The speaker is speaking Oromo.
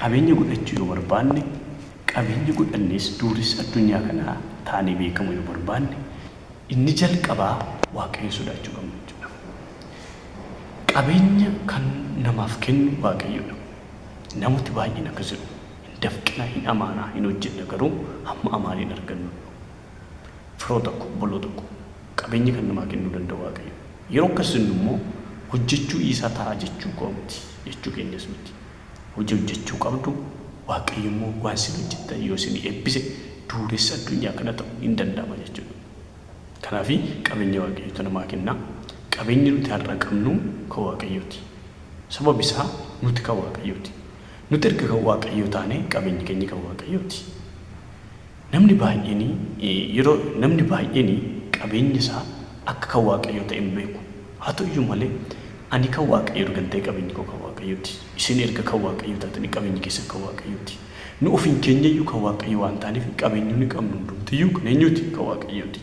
qabeenya godhachuu yoo barbaanne qabeenya godhannes duuris addunyaa kana taanee beekamu yoo barbaanne inni jalqabaa waaqayyo sodaachuu qabna jechuudha. Qabeenya kan namaaf kennu waaqayyoodha. Namooti baay'een akkas jedhu hin dafqina hin amaanaa hin hojjenna garuu hamma amaaniin argannu. Firoo tokko boloo tokko qabeenya kan namaa kennuu danda'u waaqayyo. Yeroo akkas jennu immoo hojjechuu isaa ta'a jechuu koomti jechuu keenyas miti. Hojii hojjechuu qabdu waaqayyo immoo waan isin hojjettan yoo isin eebbise dureessa addunyaa kana ta'uu hin danda'ama jechuudha. Kanaaf qabeenya waaqayyotu namaa kenna. Qabeenyi nuti har'a qabnu kan waaqayyooti. Sababni isaa nuti kan waaqayyooti. Nuti erga kan waaqayyoo taane qabeenyi keenya kan waaqayyooti. Namni baay'een qabeenya isaa akka kan waaqayyoo ta'e hin beeku. Haa ta'uyyuu malee ani kan waaqayyoo erga ta'e qabeenyi koo kan waaqayyooti. Isin erga kan waaqayyoo taatanii qabeenyi keessan kan waaqayyooti. Nu ofiin keenya iyyuu kan waaqayyoo waan taaneef qabeenyi nu qabnu hundumtiyyuu kan eenyuuti kan waaqayyooti.